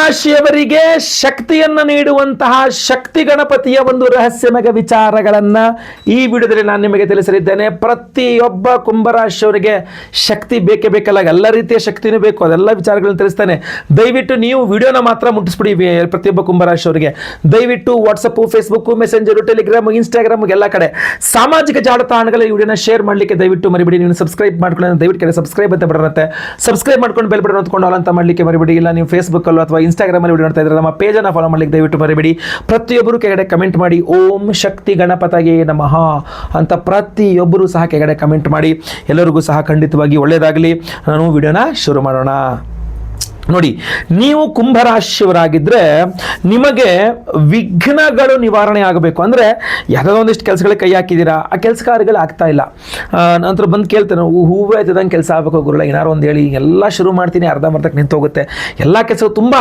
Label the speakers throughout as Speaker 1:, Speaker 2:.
Speaker 1: ಕುಂಭರಾಶಿಯವರಿಗೆ ಶಕ್ತಿಯನ್ನು ನೀಡುವಂತಹ ಶಕ್ತಿ ಗಣಪತಿಯ ಒಂದು ರಹಸ್ಯಮಯ ವಿಚಾರಗಳನ್ನು ಈ ವಿಡಿಯೋದಲ್ಲಿ ನಾನು ನಿಮಗೆ ತಿಳಿಸಲಿದ್ದೇನೆ. ಪ್ರತಿಯೊಬ್ಬ ಕುಂಭರಾಶಿಯವರಿಗೆ ಶಕ್ತಿ ಬೇಕೇ ಬೇಕಲ್ಲ, ಎಲ್ಲ ರೀತಿಯ ಶಕ್ತಿನೂ ಬೇಕು, ಅದೆಲ್ಲ ವಿಚಾರಗಳನ್ನು ತಿಳಿಸ್ತೇನೆ. ದಯವಿಟ್ಟು ನೀವು ವಿಡಿಯೋನ ಮಾತ್ರ ಮುಟ್ಟಿಸ್ಬಿಡಿ. ಪ್ರತಿಯೊಬ್ಬ ಕುಂಭರಾಶಿಯವರಿಗೆ ದಯವಿಟ್ಟು WhatsApp, Facebook, messenger, Telegram, Instagram ಎಲ್ಲ ಕಡೆ ಸಾಮಾಜಿಕ ಜಾಲತಾಣಗಳ ಈ ವಿಡಿಯೋನ ಶೇರ್ ಮಾಡಲಿಕ್ಕೆ ದಯವಿಟ್ಟು ಮರಿಬೇಡಿ. ನೀವು ಸಬ್ಸ್ಕ್ರೈಬ್ ಮಾಡ್ಕೊಳ್ಳಿ, ದಯವಿಟ್ಟು ಸಬ್ಸ್ಕ್ರೈಬ್ ಅಂತ ಬರುತ್ತೆ, ಸಬ್ಸ್ಕ್ರೈಬ್ ಮಾಡ್ಕೊಂಡು ಬೆಲ್ ಬಟನ್ ಹೊತ್ಕೊಂಡು ಆಲ್ ಅಂತ ಮಾಡಲಿಕ್ಕೆ ಮರಿಬೇಡಿ. ಇಲ್ಲ ನೀವು ಫೇಸ್ಬುಕ್ ಅಲ್ಲೋ ಅಥವಾ ಇನ್ಸ್ಟಾಗ್ರಾಮ್ ಅಲ್ಲಿ ವಿಡಿಯೋ ನೋಡ್ತಾ ಇದ್ರೆ ನಮ್ಮ ಪೇಜನ್ನು ಫಾಲೋ ಮಾಡಲಿಕ್ಕೆ ದಯವಿಟ್ಟು ಮರಿಬೇಡಿ. ಪ್ರತಿಯೊಬ್ಬರು ಕೆಳಗಡೆ ಕಮೆಂಟ್ ಮಾಡಿ ಓಂ ಶಕ್ತಿ ಗಣಪತಗೆ ನಮಃ ಅಂತ ಪ್ರತಿಯೊಬ್ಬರು ಸಹ ಕೆಳಗಡೆ ಕಮೆಂಟ್ ಮಾಡಿ. ಎಲ್ಲರಿಗೂ ಸಹ ಖಂಡಿತವಾಗಿ ಒಳ್ಳೆಯದಾಗಲಿ. ನಾನು ವಿಡಿಯೋನ ಶುರು ಮಾಡೋಣ. ನೋಡಿ, ನೀವು ಕುಂಭರಾಶಿಯವರಾಗಿದ್ದರೆ ನಿಮಗೆ ವಿಘ್ನಗಳು ನಿವಾರಣೆ ಆಗಬೇಕು. ಅಂದರೆ ಯಾವುದೋ ಒಂದಿಷ್ಟು ಕೆಲಸಗಳಿಗೆ ಕೈ ಹಾಕಿದ್ದೀರಾ, ಆ ಕೆಲಸ ಕಾರ್ಯಗಳು ಆಗ್ತಾ ಇಲ್ಲ. ನಂತರ ಬಂದು ಕೇಳ್ತೇನೆ, ಹೂವು ಆಯ್ತದಂಗೆ ಕೆಲಸ ಆಗಬೇಕು ಗುರುಳ, ಏನಾರು ಒಂದು ಹೇಳಿ. ಎಲ್ಲ ಶುರು ಮಾಡ್ತೀನಿ, ಅರ್ಧಂಬರ್ಧಕ್ಕೆ ನಿಂತು ಹೋಗುತ್ತೆ. ಎಲ್ಲ ಕೆಲಸ ತುಂಬ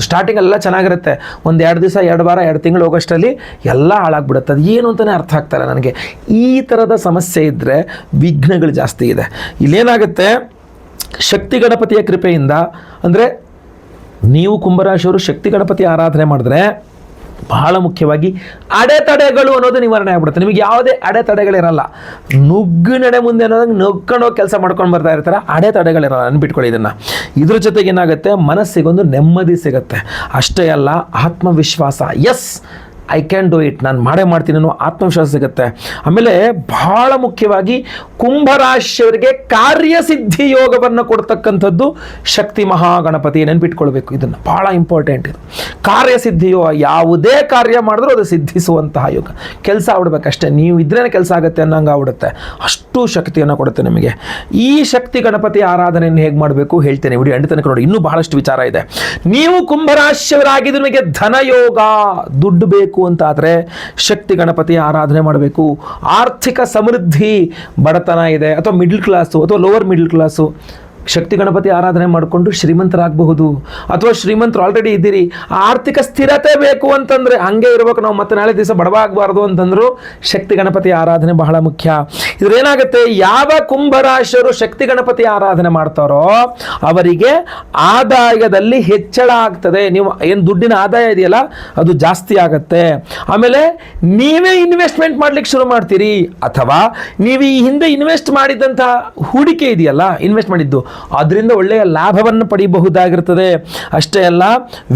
Speaker 1: ಸ್ಟಾರ್ಟಿಂಗ್ ಎಲ್ಲ ಚೆನ್ನಾಗಿರುತ್ತೆ, ಒಂದು 2 ದಿವಸ 2 ವಾರ 2 ತಿಂಗಳು ಹೋಗೋಷ್ಟರಲ್ಲಿ ಎಲ್ಲ ಹಾಳಾಗ್ಬಿಡುತ್ತೆ. ಅದು ಏನು ಅಂತಲೇ ಅರ್ಥ ಆಗ್ತಾಯಿಲ್ಲ ನನಗೆ. ಈ ಥರದ ಸಮಸ್ಯೆ ಇದ್ದರೆ ವಿಘ್ನಗಳು ಜಾಸ್ತಿ ಇದೆ. ಇಲ್ಲೇನಾಗುತ್ತೆ, ಶಕ್ತಿ ಗಣಪತಿಯ ಕೃಪೆಯಿಂದ, ಅಂದರೆ ನೀವು ಕುಂಭರಾಶಿಯವರು ಶಕ್ತಿ ಗಣಪತಿ ಆರಾಧನೆ ಮಾಡಿದ್ರೆ ಬಹಳ ಮುಖ್ಯವಾಗಿ ಅಡೆತಡೆಗಳು ಅನ್ನೋದು ನಿವಾರಣೆ ಆಗ್ಬಿಡುತ್ತೆ. ನಿಮಗೆ ಯಾವುದೇ ಅಡೆತಡೆಗಳಿರಲ್ಲ. ನುಗ್ಗು ನಡೆ ಮುಂದೆ ಅನ್ನೋದಂಗೆ ನುಗ್ಕೊಂಡು ಹೋಗಿ ಕೆಲಸ ಮಾಡ್ಕೊಂಡು ಬರ್ತಾ ಇರ್ತಾರೆ, ಅಡೆತಡೆಗಳಿರಲ್ಲ. ನೆನ್ಪಿಟ್ಕೊಳ್ಳಿ ಇದನ್ನು. ಇದ್ರ ಜೊತೆಗೆ ಏನಾಗುತ್ತೆ, ಮನಸ್ಸಿಗೊಂದು ನೆಮ್ಮದಿ ಸಿಗುತ್ತೆ. ಅಷ್ಟೇ ಅಲ್ಲ, ಆತ್ಮವಿಶ್ವಾಸ, yes I can do it, ನಾನು ಮಾಡೇ ಮಾಡ್ತೀನಿ ಅನ್ನೋ ಆತ್ಮವಿಶ್ವಾಸ ಸಿಗುತ್ತೆ. ಆಮೇಲೆ ಬಹಳ ಮುಖ್ಯವಾಗಿ ಕುಂಭರಾಶಿಯವರಿಗೆ ಕಾರ್ಯಸಿದ್ಧಿ ಯೋಗವನ್ನು ಕೊಡ್ತಕ್ಕಂಥದ್ದು ಶಕ್ತಿ ಮಹಾಗಣಪತಿ. ನೆನ್ಪಿಟ್ಕೊಳ್ಬೇಕು, ಇದನ್ನು ಬಹಳ ಇಂಪಾರ್ಟೆಂಟ್. ಇದು ಕಾರ್ಯಸಿದ್ಧಿ ಯೋಗ, ಯಾವುದೇ ಕಾರ್ಯ ಮಾಡಿದ್ರೂ ಅದು ಸಿದ್ಧಿಸುವಂತಹ ಯೋಗ. ಕೆಲಸ ಆಗ್ಬಿಡ್ಬೇಕಷ್ಟೇ, ನೀವು ಇದ್ರೇ ಕೆಲಸ ಆಗುತ್ತೆ ಅನ್ನೋಂಗೆ ಆಗ್ಬಿಡುತ್ತೆ. ಅಷ್ಟು ಶಕ್ತಿಯನ್ನು ಕೊಡುತ್ತೆ ನಿಮಗೆ. ಈ ಶಕ್ತಿ ಗಣಪತಿ ಆರಾಧನೆಯನ್ನು ಹೇಗೆ ಮಾಡಬೇಕು ಹೇಳ್ತೇನೆ, ವಿಡಿಯೋ ಎಂಡ್ ತನಕ ನೋಡಿ, ಇನ್ನೂ ಬಹಳಷ್ಟು ವಿಚಾರ ಇದೆ. ನೀವು ಕುಂಭರಾಶಿಯವರಾಗಿದ್ದು ನಿಮಗೆ ಧನಯೋಗ, ದುಡ್ಡು ಬೇಕು ಅಂತಾದರೆ ಶಕ್ತಿ ಗಣಪತಿ ಆರಾಧನೆ ಮಾಡಬೇಕು. ಆರ್ಥಿಕ ಸಮೃದ್ಧಿ, ಬಡತನ ಇದೆ ಅಥವಾ ಮಿಡ್ಲ್ ಕ್ಲಾಸು ಅಥವಾ ಲೋವರ್ ಮಿಡ್ಲ್ ಕ್ಲಾಸು, ಶಕ್ತಿ ಗಣಪತಿ ಆರಾಧನೆ ಮಾಡಿಕೊಂಡು ಶ್ರೀಮಂತರಾಗಬಹುದು. ಅಥವಾ ಶ್ರೀಮಂತರು ಆಲ್ರೆಡಿ ಇದ್ದೀರಿ, ಆರ್ಥಿಕ ಸ್ಥಿರತೆ ಬೇಕು ಅಂತಂದರೆ ಹಾಗೆ ಇರಬೇಕು ನಾವು, ಮತ್ತೆ ನಾಳೆ ದಿವಸ ಬಡವ ಆಗಬಾರ್ದು ಅಂತಂದ್ರು ಶಕ್ತಿ ಗಣಪತಿ ಆರಾಧನೆ ಬಹಳ ಮುಖ್ಯ. ಇದ್ರೇನಾಗುತ್ತೆ, ಯಾವ ಕುಂಭರಾಶಿಯವರು ಶಕ್ತಿ ಗಣಪತಿ ಆರಾಧನೆ ಮಾಡ್ತಾರೋ ಅವರಿಗೆ ಆದಾಯದಲ್ಲಿ ಹೆಚ್ಚಳ ಆಗ್ತದೆ. ನೀವು ಏನು ದುಡ್ಡಿನ ಆದಾಯ ಇದೆಯಲ್ಲ ಅದು ಜಾಸ್ತಿ ಆಗುತ್ತೆ. ಆಮೇಲೆ ನೀವೇ ಇನ್ವೆಸ್ಟ್ಮೆಂಟ್ ಮಾಡ್ಲಿಕ್ಕೆ ಶುರು ಮಾಡ್ತೀರಿ, ಅಥವಾ ನೀವು ಈ ಹಿಂದೆ ಇನ್ವೆಸ್ಟ್ ಮಾಡಿದಂತಹ ಹೂಡಿಕೆ ಇದೆಯಲ್ಲ, ಇನ್ವೆಸ್ಟ್ ಮಾಡಿದ್ದು, ಅದರಿಂದ ಒಳ್ಳೆಯ ಲಾಭವನ್ನು ಪಡೆಯಬಹುದಾಗಿರ್ತದೆ. ಅಷ್ಟೇ ಅಲ್ಲ,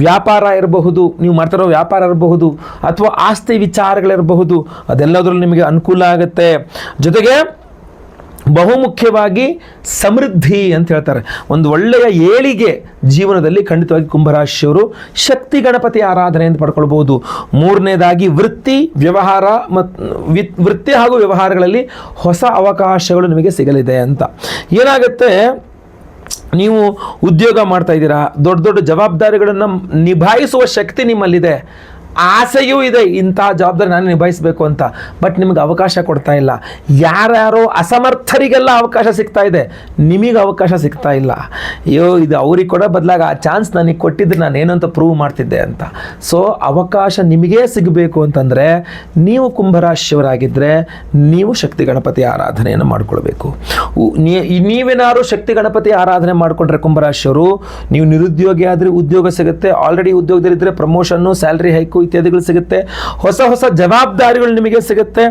Speaker 1: ವ್ಯಾಪಾರ ಇರಬಹುದು, ನೀವು ಮಾಡ್ತಿರೋ ವ್ಯಾಪಾರ ಇರಬಹುದು, ಅಥವಾ ಆಸ್ತಿ ವಿಚಾರಗಳಿರಬಹುದು, ಅದೆಲ್ಲದರಲ್ಲೂ ನಿಮಗೆ ಅನುಕೂಲ ಆಗುತ್ತೆ. ಜೊತೆಗೆ ಬಹುಮುಖ್ಯವಾಗಿ ಸಮೃದ್ಧಿ ಅಂತ ಹೇಳ್ತಾರೆ, ಒಂದು ಒಳ್ಳೆಯ ಏಳಿಗೆ ಜೀವನದಲ್ಲಿ ಖಂಡಿತವಾಗಿ ಕುಂಭರಾಶಿಯವರು ಶಕ್ತಿ ಗಣಪತಿ ಆರಾಧನೆಯಿಂದ ಪಡ್ಕೊಳ್ಬಹುದು. ಮೂರನೇದಾಗಿ ವೃತ್ತಿ ವ್ಯವಹಾರ ವೃತ್ತಿ ಹಾಗೂ ವ್ಯವಹಾರಗಳಲ್ಲಿ ಹೊಸ ಅವಕಾಶಗಳು ನಿಮಗೆ ಸಿಗಲಿದೆ ಅಂತ. ಏನಾಗುತ್ತೆ, ನೀವು ಉದ್ಯೋಗ ಮಾಡ್ತಾ ಇದ್ದೀರಾ, ದೊಡ್ಡ ದೊಡ್ಡ ಜವಾಬ್ದಾರಿಗಳನ್ನು ನಿಭಾಯಿಸುವ ಶಕ್ತಿ ನಿಮ್ಮಲ್ಲಿದೆ, ಆಸೆಯೂ ಇದೆ ಇಂಥ ಜವಾಬ್ದಾರಿ ನಾನು ನಿಭಾಯಿಸಬೇಕು ಅಂತ. ಬಟ್ ನಿಮಗೆ ಅವಕಾಶ ಕೊಡ್ತಾ ಇಲ್ಲ. ಯಾರ್ಯಾರೋ ಅಸಮರ್ಥರಿಗೆಲ್ಲ ಅವಕಾಶ ಸಿಗ್ತಾ ಇದೆ, ನಿಮಗೆ ಅವಕಾಶ ಸಿಗ್ತಾ ಇಲ್ಲ. ಅಯ್ಯೋ, ಇದು ಅವ್ರಿಗೆ ಕೊಡೋ ಬದಲಾಗ ಆ ಚಾನ್ಸ್ ನನಗೆ ಕೊಟ್ಟಿದ್ರೆ ನಾನು ಏನಂತ ಪ್ರೂವ್ ಮಾಡ್ತಿದ್ದೆ ಅಂತ. ಸೊ ಅವಕಾಶ ನಿಮಗೇ ಸಿಗಬೇಕು ಅಂತಂದರೆ ನೀವು ಕುಂಭರಾಶಿಯವರಾಗಿದ್ದರೆ ನೀವು ಶಕ್ತಿ ಗಣಪತಿ ಆರಾಧನೆಯನ್ನು ಮಾಡಿಕೊಳ್ಬೇಕು. ನೀವೇನಾದ್ರು ಶಕ್ತಿ ಗಣಪತಿ ಆರಾಧನೆ ಮಾಡಿಕೊಂಡ್ರೆ ಕುಂಭರಾಶಿಯವರು, ನೀವು ನಿರುದ್ಯೋಗಿ ಆದರೆ ಉದ್ಯೋಗ ಸಿಗುತ್ತೆ, ಆಲ್ರೆಡಿ ಉದ್ಯೋಗದಲ್ಲಿದ್ದರೆ ಪ್ರಮೋಷನ್ನು, ಸ್ಯಾಲ್ರಿ ಹೈಕು ಇತ್ಯಾದಿಗಳು ಸಿಗುತ್ತೆ. ಹೊಸ ಹೊಸ ಜವಾಬ್ದಾರಿಗಳು ನಿಮಗೆ ಸಿಗುತ್ತೆ,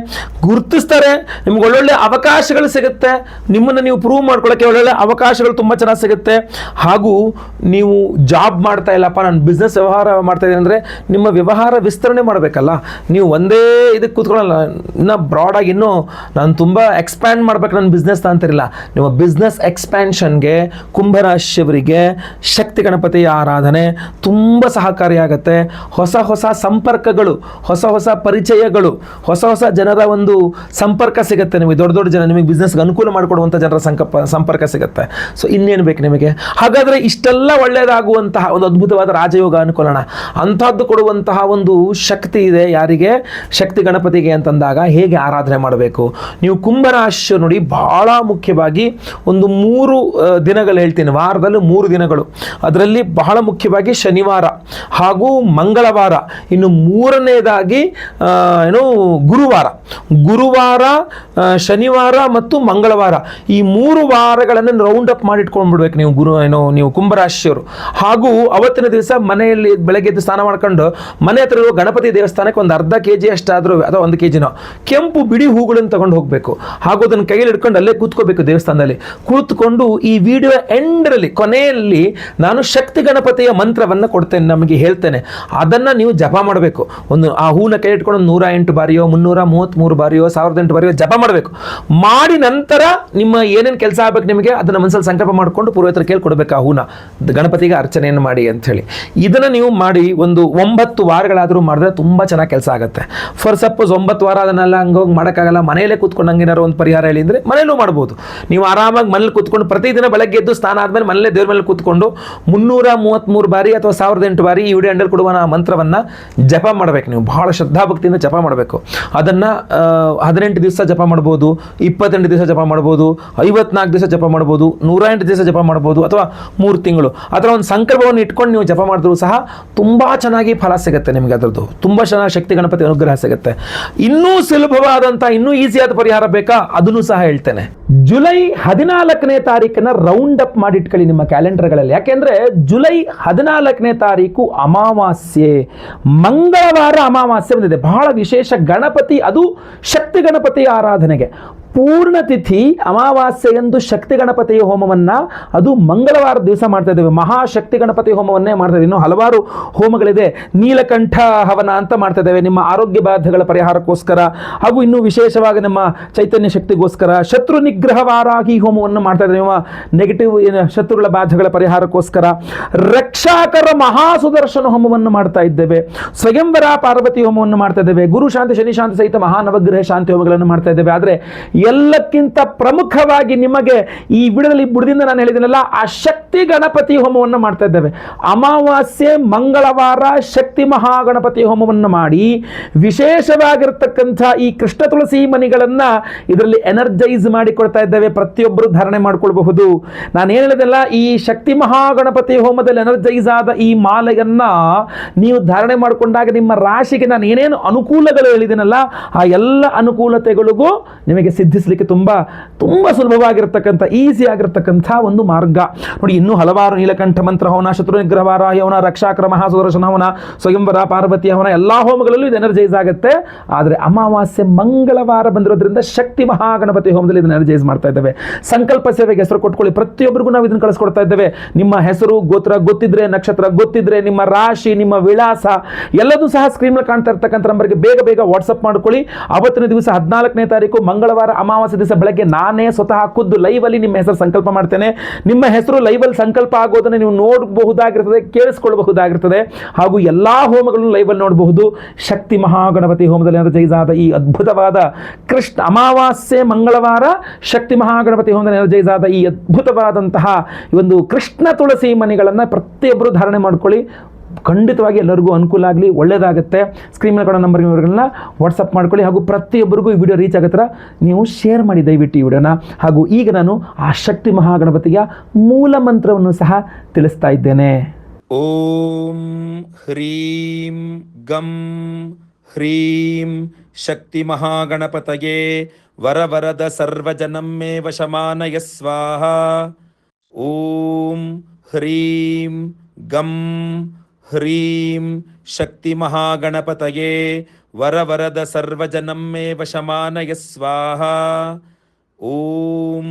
Speaker 1: ಗುರುತಿಸ್ತಾರೆ, ನಿಮ್ಗೆ ಒಳ್ಳೊಳ್ಳೆ ಅವಕಾಶಗಳು ಸಿಗುತ್ತೆ. ನಿಮ್ಮನ್ನು ನೀವು ಪ್ರೂವ್ ಮಾಡ್ಕೊಳ್ಳೋಕ್ಕೆ ಒಳ್ಳೊಳ್ಳೆ ಅವಕಾಶಗಳು ತುಂಬ ಚೆನ್ನಾಗಿ ಸಿಗುತ್ತೆ. ಹಾಗೂ ನೀವು ಜಾಬ್ ಮಾಡ್ತಾ ಇಲ್ಲಪ್ಪ, ನಾನು ಬಿಸ್ನೆಸ್ ವ್ಯವಹಾರ ಮಾಡ್ತಾ ಇದ್ದೀನಿ ಅಂದರೆ ನಿಮ್ಮ ವ್ಯವಹಾರ ವಿಸ್ತರಣೆ ಮಾಡಬೇಕಲ್ಲ. ನೀವು ಒಂದೇ ಇದಕ್ಕೆ ಕೂತ್ಕೊಳ್ಳಲ್ಲ, ಇನ್ನು ಬ್ರಾಡಾಗಿ ಇನ್ನೂ ನಾನು ತುಂಬ ಎಕ್ಸ್ಪ್ಯಾಂಡ್ ಮಾಡ್ಬೇಕು ನನ್ನ ಬಿಸ್ನೆಸ್ ಅಂತಿರಲಿಲ್ಲ. ನಿಮ್ಮ ಬಿಸ್ನೆಸ್ ಎಕ್ಸ್ಪ್ಯಾನ್ಷನ್ಗೆ ಕುಂಭರಾಶಿಯವರಿಗೆ ಶಕ್ತಿ ಗಣಪತಿ ಆರಾಧನೆ ತುಂಬ ಸಹಕಾರಿಯಾಗುತ್ತೆ. ಹೊಸ ಹೊಸ ಸಂಪರ್ಕಗಳು, ಹೊಸ ಹೊಸ ಪರಿಚಯಗಳು, ಹೊಸ ಹೊಸ ಜನರ ಒಂದು ಸಂಪರ್ಕ ಸಿಗುತ್ತೆ. ನಿಮಗೆ ದೊಡ್ಡ ದೊಡ್ಡ ಜನ, ನಿಮಗೆ ಬಿಸ್ನೆಸ್ಗೆ ಅನುಕೂಲ ಮಾಡಿಕೊಡುವಂಥ ಜನರ ಸಂಪರ್ಕ ಸಿಗುತ್ತೆ. ಸೊ ಇನ್ನೇನು ಬೇಕು ನಿಮಗೆ? ಹಾಗಾದರೆ ಇಷ್ಟೆಲ್ಲ ಒಳ್ಳೆಯದಾಗುವಂತಹ ಒಂದು ಅದ್ಭುತವಾದ ರಾಜಯೋಗ ಅನ್ಕೊಳ್ಳೋಣ, ಅಂಥದ್ದು ಕೊಡುವಂತಹ ಒಂದು ಶಕ್ತಿ ಇದೆ ಯಾರಿಗೆ? ಶಕ್ತಿ ಗಣಪತಿಗೆ ಅಂತಂದಾಗ ಹೇಗೆ ಆರಾಧನೆ ಮಾಡಬೇಕು? ನೀವು ಕುಂಭರಾಶಿ ನೋಡಿ, ಬಹಳ ಮುಖ್ಯವಾಗಿ ಒಂದು 3 ದಿನಗಳು ಹೇಳ್ತೀನಿ, ವಾರದಲ್ಲಿ 3 ದಿನಗಳು. ಅದರಲ್ಲಿ ಬಹಳ ಮುಖ್ಯವಾಗಿ ಶನಿವಾರ ಹಾಗೂ ಮಂಗಳವಾರ ಇನ್ನು ಮೂರನೇದಾಗಿ ಏನು ಗುರುವಾರ, ಶನಿವಾರ ಮತ್ತು ಮಂಗಳವಾರ, ಈ 3 ವಾರಗಳನ್ನು ರೌಂಡ್ ಅಪ್ ಮಾಡಿಟ್ಕೊಂಡ್ಬಿಡ್ಬೇಕು ನೀವು ಕುಂಭರಾಶಿಯವರು. ಹಾಗೂ ಅವತ್ತಿನ ದಿವಸ ಮನೆಯಲ್ಲಿ ಬೆಳಗ್ಗೆ ಎದ್ದು ಸ್ನಾನ ಮಾಡ್ಕೊಂಡು ಮನೆ ಹತ್ರ ಇರುವ ಗಣಪತಿ ದೇವಸ್ಥಾನಕ್ಕೆ ಒಂದು ಅರ್ಧ ಕೆಜಿ ಅಷ್ಟಾದರೂ ಅಥವಾ 1 ಕೆಜಿನೋ ಕೆಂಪು ಬಿಡಿ ಹೂಗಳನ್ನು ತಗೊಂಡು ಹೋಗಬೇಕು. ಹಾಗೂ ಅದನ್ನು ಕೈಯಲ್ಲಿ ಹಿಡ್ಕೊಂಡು ಅಲ್ಲೇ ಕೂತ್ಕೋಬೇಕು ದೇವಸ್ಥಾನದಲ್ಲಿ. ಕೂತ್ಕೊಂಡು ಈ ವಿಡಿಯೋ ಎಂಡ್ರಲ್ಲಿ, ಕೊನೆಯಲ್ಲಿ ನಾನು ಶಕ್ತಿ ಗಣಪತಿಯ ಮಂತ್ರವನ್ನು ಕೊಡ್ತೇನೆ, ನಮಗೆ ಹೇಳ್ತೇನೆ, ಅದನ್ನು ನೀವು ಜಪ ಮಾಡಬೇಕು. ಆ ಹೂನ ಕೈ ಇಟ್ಕೊಂಡು 108 ಬಾರಿಯೋ 333 ಬಾರಿಯೋ 1008 ಬಾರಿಯೋ ಜಪ ಮಾಡಬೇಕು. ಮಾಡಿ ನಂತರ ನಿಮ್ಮ ಏನೇನು ಕೆಲಸ ಆಗಬೇಕು ನಿಮಗೆ ಅದನ್ನು ಮನಸ್ಸಲ್ಲಿ ಸಂಕಲ್ಪ ಮಾಡಿಕೊಂಡು ಪುರೋಹಿತರ ಕೇಳಿ ಕೊಡಬೇಕು ಆ ಹೂನ, ಗಣಪತಿಗೆ ಅರ್ಚನೆಯನ್ನು ಮಾಡಿ ಅಂತ ಹೇಳಿ. ಇದನ್ನು ನೀವು ಮಾಡಿ ಒಂದು 9 ವಾರಗಳಾದರೂ ಮಾಡಿದ್ರೆ ತುಂಬ ಚೆನ್ನಾಗಿ ಕೆಲಸ ಆಗುತ್ತೆ. ಫಾರ್ ಸಪೋಸ್ 9 ವಾರ ಅದನ್ನೆಲ್ಲ ಹಂಗೋಗಿ ಮಾಡೋಕ್ಕಾಗಲ್ಲ, ಮನೆಯಲ್ಲೇ ಕೂತ್ಕೊಂಡು ಹಂಗೇನಾರು ಒಂದು ಪರಿಹಾರ ಹೇಳಿ ಅಂದರೆ ಮನೇಲೂ ಮಾಡ್ಬೋದು. ನೀವು ಆರಾಮಾಗಿ ಮನೇಲಿ ಕೂತ್ಕೊಂಡು ಪ್ರತಿದಿನ ಬೆಳಗ್ಗೆ ಎದ್ದು ಸ್ನಾನ ಆದಮೇಲೆ ಮನೇಲೆ ದೇವ್ರ ಮೇಲೆ ಕೂತ್ಕೊಂಡು 333 ಬಾರಿ ಅಥವಾ 1008 ಬಾರಿ ಈ ವಿಡಿಯೋ ಎಂಡಲ್ಲಿ ಕೊಡುವ ಮಂತ್ರವನ್ನು ಜಪ ಮಾಡಬೇಕು. ನೀವು ಬಹಳ ಶ್ರದ್ಧಾಭಕ್ತಿಯಿಂದ ಜಪ ಮಾಡಬೇಕು. ಅದನ್ನು 18 ದಿವಸ ಜಪ ಮಾಡ್ಬೋದು, 28 ದಿವಸ ಜಪ ಮಾಡ್ಬೋದು, 54 ದಿವಸ ಜಪ ಮಾಡ್ಬೋದು, 108 ದಿವಸ ಜಪ ಮಾಡ್ಬೋದು, ಅಥವಾ 3 ತಿಂಗಳು. ಅದರ ಒಂದು ಸಂಕಲ್ಪವನ್ನು ಇಟ್ಕೊಂಡು ನೀವು ಜಪ ಮಾಡಿದ್ರೂ ಸಹ ತುಂಬ ಚೆನ್ನಾಗಿ ಫಲ ಸಿಗುತ್ತೆ ನಿಮಗೆ. ಅದರದ್ದು ತುಂಬ ಚೆನ್ನಾಗಿ ಶಕ್ತಿ ಗಣಪತಿ ಅನುಗ್ರಹ ಸಿಗುತ್ತೆ. ಇನ್ನೂ ಸುಲಭವಾದಂಥ ಇನ್ನೂ ಈಸಿಯಾದ ಪರಿಹಾರ ಬೇಕಾ ಅದನ್ನು ಸಹ ಹೇಳ್ತೇನೆ. ಜುಲೈ 14ನೇ ತಾರೀಕನ್ನ ರೌಂಡ್ ಅಪ್ ಮಾಡಿಟ್ಕೊಳ್ಳಿ ನಿಮ್ಮ ಕ್ಯಾಲೆಂಡರ್ಗಳಲ್ಲಿ. ಯಾಕೆಂದ್ರೆ ಜುಲೈ 14ನೇ ತಾರೀಕು ಅಮಾವಾಸ್ಯೆ, ಮಂಗಳವಾರ ಅಮಾವಾಸ್ಯೆ ಬಂದಿದೆ. ಬಹಳ ವಿಶೇಷ ಗಣಪತಿ, ಅದು ಶಕ್ತಿ ಗಣಪತಿಯ ಆರಾಧನೆಗೆ ಪೂರ್ಣ ತಿಥಿ ಅಮಾವಾಸ್ಯೆಯಂದು ಶಕ್ತಿ ಗಣಪತಿಯ ಹೋಮವನ್ನು ಅದು ಮಂಗಳವಾರ ದಿವಸ ಮಾಡ್ತಾ ಇದ್ದೇವೆ. ಮಹಾಶಕ್ತಿ ಗಣಪತಿ ಹೋಮವನ್ನೇ ಮಾಡ್ತಾ ಇದ್ದೀವಿ. ಇನ್ನೂ ಹಲವಾರು ಹೋಮಗಳಿದೆ. ನೀಲಕಂಠ ಹವನ ಅಂತ ಮಾಡ್ತಾ ಇದ್ದೇವೆ ನಿಮ್ಮ ಆರೋಗ್ಯ ಬಾಧೆಗಳ ಪರಿಹಾರಕ್ಕೋಸ್ಕರ. ಹಾಗೂ ಇನ್ನೂ ವಿಶೇಷವಾಗಿ ನಮ್ಮ ಚೈತನ್ಯ ಶಕ್ತಿಗೋಸ್ಕರ ಶತ್ರು ನಿಗ್ರಹ ವಾರಾಹಿ ಹೋಮವನ್ನು ಮಾಡ್ತಾ ಇದ್ದೇವೆ, ನಿಮ್ಮ ನೆಗೆಟಿವ್ ಶತ್ರುಗಳ ಬಾಧೆಗಳ ಪರಿಹಾರಕ್ಕೋಸ್ಕರ. ರಕ್ಷಾಕರ ಮಹಾಸುದರ್ಶನ ಹೋಮವನ್ನು ಮಾಡ್ತಾ ಇದ್ದೇವೆ. ಸ್ವಯಂವರ ಪಾರ್ವತಿ ಹೋಮವನ್ನು ಮಾಡ್ತಾ ಇದ್ದೇವೆ. ಗುರು ಶಾಂತಿ ಶನಿ ಶಾಂತಿ ಸಹಿತ ಮಹಾನವಗ್ರಹ ಶಾಂತಿ ಹೋಮಗಳನ್ನು ಮಾಡ್ತಾ ಇದ್ದೇವೆ. ಆದರೆ ಎಲ್ಲಕ್ಕಿಂತ ಪ್ರಮುಖವಾಗಿ ನಿಮಗೆ ಈ ವಿಡಿಯೋದಲ್ಲಿ ಬುಡದಿಂದ ನಾನು ಹೇಳಿದ್ದೀನಲ್ಲ, ಆ ಶಕ್ತಿ ಗಣಪತಿ ಹೋಮವನ್ನು ಮಾಡ್ತಾ ಇದ್ದೇವೆ. ಅಮಾವಾಸ್ಯೆ ಮಂಗಳವಾರ ಶಕ್ತಿ ಮಹಾಗಣಪತಿ ಹೋಮವನ್ನು ಮಾಡಿ ವಿಶೇಷವಾಗಿರ್ತಕ್ಕಂಥ ಈ ಕೃಷ್ಣ ತುಳಸಿ ಮಣಿಗಳನ್ನ ಇದರಲ್ಲಿ ಎನರ್ಜೈಸ್ ಮಾಡಿ ಕೊಡ್ತಾ ಇದ್ದೇವೆ. ಪ್ರತಿಯೊಬ್ಬರು ಧಾರಣೆ ಮಾಡಿಕೊಳ್ಬಹುದು. ನಾನು ಏನು ಹೇಳಿದೆಲ್ಲ, ಈ ಶಕ್ತಿ ಮಹಾಗಣಪತಿ ಹೋಮದಲ್ಲಿ ಎನರ್ಜೈಸ್ ಆದ ಈ ಮಾಲೆಯನ್ನ ನೀವು ಧಾರಣೆ ಮಾಡಿಕೊಂಡಾಗ ನಿಮ್ಮ ರಾಶಿಗೆ ನಾನು ಏನೇನು ಅನುಕೂಲಗಳು ಹೇಳಿದ್ದೀನಲ್ಲ, ಆ ಎಲ್ಲ ಅನುಕೂಲತೆಗಳಿಗೂ ನಿಮಗೆ ಸಿದ್ಧಿಸಲಿಕ್ಕೆ ತುಂಬ ತುಂಬ ಸುಲಭವಾಗಿರ್ತಕ್ಕಂಥ ಈಸಿ ಆಗಿರ್ತಕ್ಕಂಥ ಒಂದು ಮಾರ್ಗ ನೋಡಿ. ಇನ್ನೂ ಹಲವಾರು ನೀಲಕಂಠ ಮಂತ್ರ ಹವನ, ಶತ್ರು ನಿಗ್ರಹ ವಾರಾಹಿ ಹವನ, ರಕ್ಷಾಕರ ಮಹಾಸುದರ್ಶನ ಹವನ, ಸ್ವಯಂವರ ಪಾರ್ವತಿ ಹವನ, ಎಲ್ಲ ಹೋಮಗಳಲ್ಲೂ ಇದು ಎನರ್ಜೈಸ್ ಆಗುತ್ತೆ. ಆದರೆ ಅಮಾವಾಸ್ಯೆ ಮಂಗಳವಾರ ಬಂದಿರೋದ್ರಿಂದ ಶಕ್ತಿ ಮಹಾಗಣಪತಿ ಹೋಮದಲ್ಲಿ ಇದನ್ನು ಎನರ್ಜೈಸ್ ಮಾಡ್ತಾ ಇದ್ದೇವೆ. ಸಂಕಲ್ಪ ಸೇವೆಗೆ ಹೆಸರು ಕೊಟ್ಕೊಳ್ಳಿ. ಪ್ರತಿಯೊಬ್ಬರಿಗೂ ನಾವು ಇದನ್ನು ಕಳಿಸ್ಕೊಡ್ತಾ ಇದ್ದೇವೆ. ನಿಮ್ಮ ಹೆಸರು ಗೋತ್ರ ಗೊತ್ತಿದ್ರೆ, ನಕ್ಷತ್ರ ಗೊತ್ತಿದ್ರೆ, ನಿಮ್ಮ ರಾಶಿ, ನಿಮ್ಮ ವಿಳಾಸ ಎಲ್ಲದೂ ಸಹ ಸ್ಕ್ರೀನ್ ಕಾಣ್ತಾ ಇರ್ತಕ್ಕಂಥ ನಂಬರ್ಗೆ ಬೇಗ ಬೇಗ ವಾಟ್ಸಪ್ ಮಾಡ್ಕೊಳ್ಳಿ. ಅವತ್ತಿನ ದಿವಸ 14ನೇ ತಾರೀಕು ಮಂಗಳವಾರ ಅಮಾವಾಸ್ಯೆ ದಿವಸ ಬೆಳಗ್ಗೆ ನಾನೇ ಸ್ವತಃ ಖುದ್ದು ಲೈವ್ ಅಲ್ಲಿ ನಿಮ್ಮ ಹೆಸರು ಸಂಕಲ್ಪ ಮಾಡ್ತೇನೆ. ನಿಮ್ಮ ಹೆಸರು ಲೈವ್ ಅಲ್ಲಿ ಸಂಕಲ್ಪ ಆಗೋದನ್ನು ನೀವು ನೋಡಬಹುದಾಗಿರ್ತದೆ, ಕೇಳಿಸ್ಕೊಳ್ಳಬಹುದಾಗಿರ್ತದೆ. ಹಾಗೂ ಎಲ್ಲಾ ಹೋಮಗಳನ್ನು ಲೈವ್ ಅಲ್ಲಿ ನೋಡಬಹುದು. ಶಕ್ತಿ ಮಹಾಗಣಪತಿ ಹೋಮದಲ್ಲಿ ಎನರ್ಜೈಸ್ ಆದ ಈ ಅದ್ಭುತವಾದ ಅಮಾವಾಸ್ಯೆ ಮಂಗಳವಾರ ಶಕ್ತಿ ಮಹಾಗಣಪತಿ ಹೋಮದಲ್ಲಿ ಎನರ್ಜೈಸ್ ಆದ ಈ ಅದ್ಭುತವಾದಂತಹ ಒಂದು ಕೃಷ್ಣ ತುಳಸಿ ಮಣಿಗಳನ್ನು ಪ್ರತಿಯೊಬ್ಬರು ಧಾರಣೆ ಮಾಡ್ಕೊಳ್ಳಿ. ಖಂಡಿತವಾಗಿ ಎಲ್ಲರಿಗೂ ಅನುಕೂಲ ಆಗಲಿ, ಒಳ್ಳೆಯದಾಗುತ್ತೆ. ಸ್ಕ್ರೀನ್ ಮೇಲೆ ಕೊಡೋ ನಂಬರ್ಗೆ ಇವರುಗಳನ್ನ ವಾಟ್ಸಪ್ ಮಾಡ್ಕೊಳ್ಳಿ. ಹಾಗೂ ಪ್ರತಿಯೊಬ್ಬರಿಗೂ ಈ ವಿಡಿಯೋ ರೀಚ್ ಆಗೋ ಥರ ನೀವು ಶೇರ್ ಮಾಡಿ ದಯವಿಟ್ಟು ಈ ವಿಡಿಯೋನ. ಹಾಗೂ ಈಗ ನಾನು ಆ ಶಕ್ತಿ ಮಹಾಗಣಪತಿಯ ಮೂಲ ಮಂತ್ರವನ್ನು ಸಹ ತಿಳಿಸ್ತಾ ಇದ್ದೇನೆ.
Speaker 2: ಓಂ ಹ್ರೀಂ ಗಂ ಹ್ರೀಂ ಶಕ್ತಿ ಮಹಾಗಣಪತಯೇ ವರವರದ ಸರ್ವಜನಂ ಮೇ ವಶಮಾನಯ ಸ್ವಾಹ. ಓಂ ಹ್ರೀಂ ಗಂ ಹ್ರೀಂ ಶಕ್ತಿ ಮಹಾಗಣಪತಯೇ ವರವರದ ಸರ್ವಜನಂ ಮೇ ವಶಮಾನಯ ಸ್ವಾಹ. ಓಂ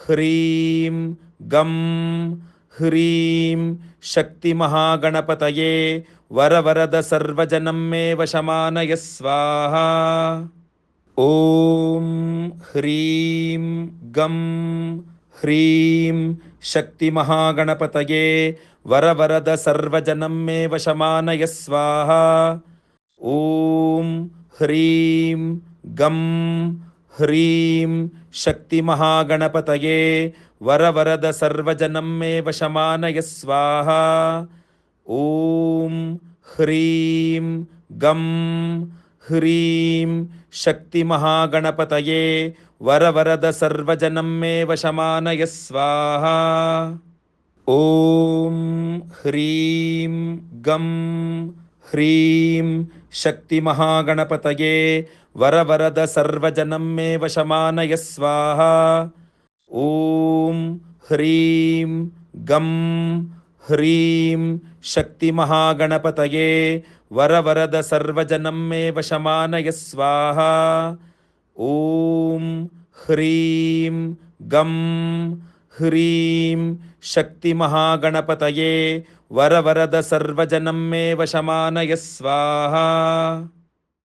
Speaker 2: ಹ್ರೀಂ ಗಂ ಹ್ರೀಂ ಶಕ್ತಿ ಮಹಾಗಣಪತಯೇ ವರವರದ ಸರ್ವಜನಂ ಮೇ ವಶಮಾನಯ ಸ್ವಾಹ. ಓಂ ಹ್ರೀಂ ಗಂ ಹ್ರೀಂ ಶಕ್ತಿ ಮಹಾಗಣಪತಯೇ ವರವರದ ಸರ್ವಜನಂ ಮೇ ವಶಮಾನಯ ಸ್ವಾಹ. ಓಂ ಹ್ರೀಂ ಗಂ ಹ್ರೀಂ ಶಕ್ತಿ ಮಹಾಗಣಪತಯೇ ವರವರದ ಸರ್ವಜನಂ ಮೇ ವಶಮಾನಯ ಸ್ವಾಹ. ಓಂ ಹ್ರೀಂ ಗಂ ಹ್ರೀಂ ಶಕ್ತಿ ಮಹಾಗಣಪತಯೇ ವರವರದ ಸರ್ವಜನಂ ಮೇ ವಶಮಾನಯ ಸ್ವಾಹ. ಓಂ ಹ್ರೀಂ ಗಂ ಹ್ರೀಂ ಶಕ್ತಿ ಮಹಾಗಣಪತಯೇ ವರವರದ ಸರ್ವಜನಂ ಮೇ ವಶಮಾನಯ ಸ್ವಾಹ. ಓಂ ಹ್ರೀಂ ಗಂ ಹ್ರೀಂ ಶಕ್ತಿ ಮಹಾಗಣಪತಯೇ ವರವರದ ಸರ್ವಜನಂ ಮೇ ವಶಮಾನಯ ಸ್ವಾಹ. ಓಂ ಹ್ರೀಂ ಗಂ ಹ್ರೀಂ ಶಕ್ತಿ ಮಹಾಗಣಪತಯೇ ವರವರದ ಸರ್ವಜನಂ ಮೇ ವಶಮಾನಯ ಸ್ವಾಹ.